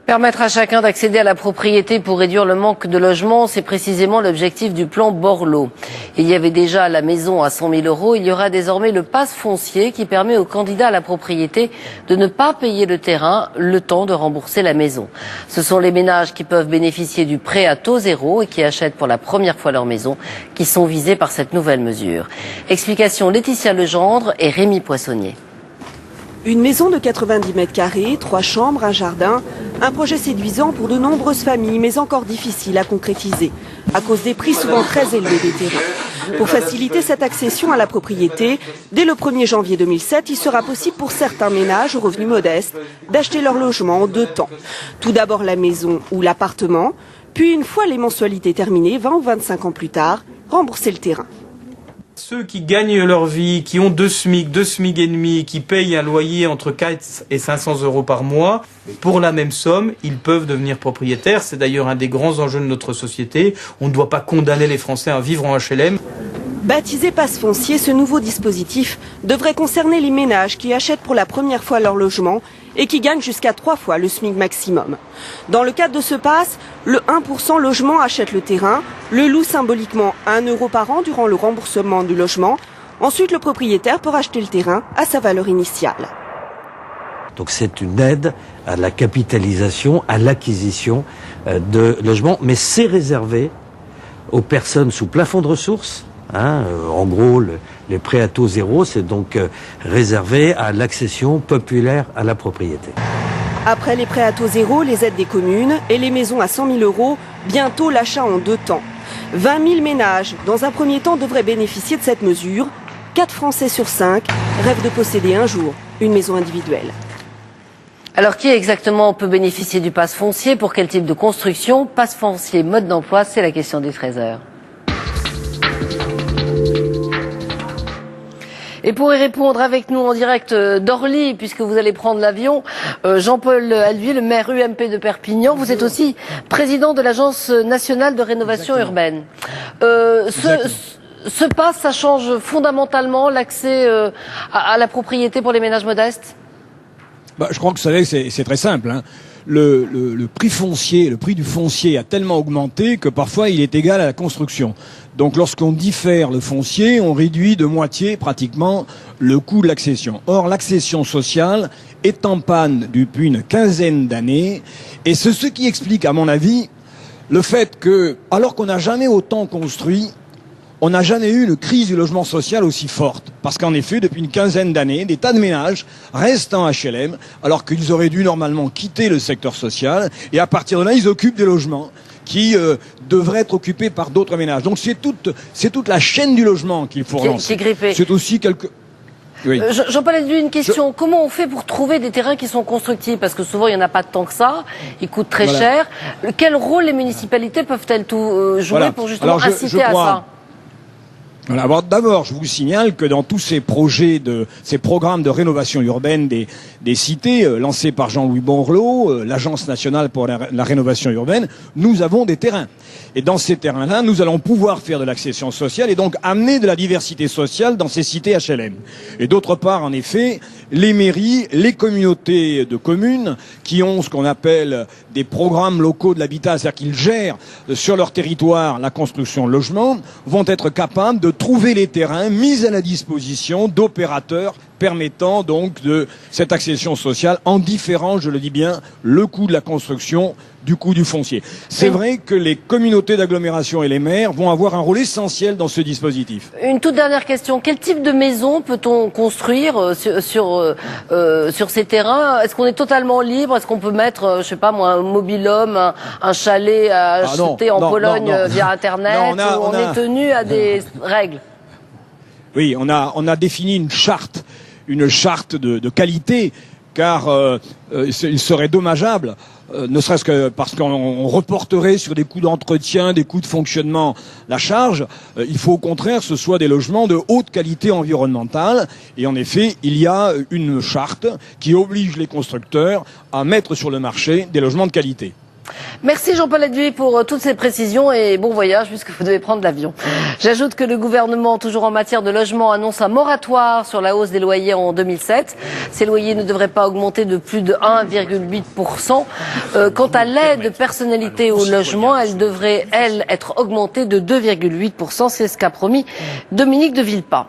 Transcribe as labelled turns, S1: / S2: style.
S1: Permettre à chacun d'accéder à la propriété pour réduire le manque de logements, c'est précisément l'objectif du plan Borloo. Il y avait déjà la maison à 100 000 €, il y aura désormais le pass foncier qui permet aux candidats à la propriété de ne pas payer le terrain le temps de rembourser la maison. Ce sont les ménages qui peuvent bénéficier du prêt à taux zéro et qui achètent pour la première fois leur maison qui sont visés par cette nouvelle mesure. Explication Laetitia Legendre et Rémi Poissonnier.
S2: Une maison de 90 mètres carrés, 3 chambres, un jardin, un projet séduisant pour de nombreuses familles, mais encore difficile à concrétiser, à cause des prix souvent très élevés des terrains. Pour faciliter cette accession à la propriété, dès le 1er janvier 2007, il sera possible pour certains ménages aux revenus modestes d'acheter leur logement en 2 temps. Tout d'abord la maison ou l'appartement, puis une fois les mensualités terminées, 20 ou 25 ans plus tard, rembourser le terrain.
S3: Ceux qui gagnent leur vie, qui ont 2 SMIC et demi, qui payent un loyer entre 4 et 500 € par mois, pour la même somme, ils peuvent devenir propriétaires. C'est d'ailleurs un des grands enjeux de notre société. On ne doit pas condamner les Français à vivre en HLM.
S2: Baptisé pass foncier, ce nouveau dispositif devrait concerner les ménages qui achètent pour la première fois leur logement et qui gagnent jusqu'à 3 fois le SMIC maximum. Dans le cadre de ce pass, le 1% logement achète le terrain, le loue symboliquement 1 € par an durant le remboursement du logement. Ensuite, le propriétaire peut racheter le terrain à sa valeur initiale.
S4: Donc c'est une aide à la capitalisation, à l'acquisition de logements, mais c'est réservé aux personnes sous plafond de ressources. En gros, les prêts à taux zéro, c'est donc réservé à l'accession populaire à la propriété.
S2: Après les prêts à taux zéro, les aides des communes et les maisons à 100 000 €, bientôt l'achat en 2 temps. 20 000 ménages, dans un premier temps, devraient bénéficier de cette mesure. 4 Français sur 5 rêvent de posséder un jour une maison individuelle.
S1: Alors qui exactement peut bénéficier du pass foncier? Pour quel type de construction? Pass foncier, mode d'emploi, c'est la question des 13h. Et pour y répondre avec nous en direct d'Orly, puisque vous allez prendre l'avion, Jean-Paul Alduy, le maire UMP de Perpignan. Vous êtes aussi président de l'Agence nationale de rénovation urbaine. Ce pass, ça change fondamentalement l'accès à la propriété pour les ménages modestes?
S5: Je crois que vous savez, c'est très simple. Le prix foncier, le prix du foncier a tellement augmenté que parfois il est égal à la construction. Donc lorsqu'on diffère le foncier, on réduit de moitié pratiquement le coût de l'accession. Or, l'accession sociale est en panne depuis une quinzaine d'années et c'est ce qui explique, à mon avis, le fait que, alors qu'on n'a jamais autant construit, on n'a jamais eu une crise du logement social aussi forte. Parce qu'en effet, depuis une quinzaine d'années, des tas de ménages restent en HLM, alors qu'ils auraient dû normalement quitter le secteur social. Et à partir de là, ils occupent des logements qui devraient être occupés par d'autres ménages. Donc c'est toute la chaîne du logement qu'il faut relancer. C'est aussi quelque... Oui.
S1: Jean-Paul Alduy, une question. Comment on fait pour trouver des terrains qui sont constructifs? Parce que souvent, il n'y en a pas tant que ça. Ils coûtent très cher. Quel rôle les municipalités peuvent-elles jouer pour justement inciter à ça?
S5: Alors, d'abord, je vous signale que dans tous ces projets ces programmes de rénovation urbaine des cités lancés par Jean-Louis Borloo, l'Agence nationale pour la rénovation urbaine, nous avons des terrains. Et dans ces terrains-là, nous allons pouvoir faire de l'accession sociale et donc amener de la diversité sociale dans ces cités HLM. Et d'autre part, en effet, les mairies, les communautés de communes qui ont ce qu'on appelle des programmes locaux de l'habitat, c'est-à-dire qu'ils gèrent sur leur territoire la construction de logements, vont être capables de trouver les terrains mis à la disposition d'opérateurs permettant donc de cette accession sociale en différant, je le dis bien, le coût de la construction du coût du foncier. C'est vrai que les communautés d'agglomération et les maires vont avoir un rôle essentiel dans ce dispositif.
S1: Une toute dernière question. Quel type de maison peut-on construire sur ces terrains? Est-ce qu'on est totalement libre? Est-ce qu'on peut mettre, je sais pas moi, un mobil-home, un chalet à acheter en Pologne via Internet? On est tenu à des règles?
S5: Oui, on a défini une charte de qualité, car il serait dommageable, ne serait-ce que parce qu'on reporterait sur des coûts d'entretien, des coûts de fonctionnement la charge. Il faut au contraire que ce soit des logements de haute qualité environnementale. Et en effet, il y a une charte qui oblige les constructeurs à mettre sur le marché des logements de qualité.
S1: Merci Jean-Paul Edouy pour toutes ces précisions et bon voyage puisque vous devez prendre l'avion. J'ajoute que le gouvernement, toujours en matière de logement, annonce un moratoire sur la hausse des loyers en 2007. Ces loyers ne devraient pas augmenter de plus de 1,8%. Quant à l'aide personnalité au logement, elle devrait, elle, être augmentée de 2,8%. C'est ce qu'a promis Dominique de Villepin.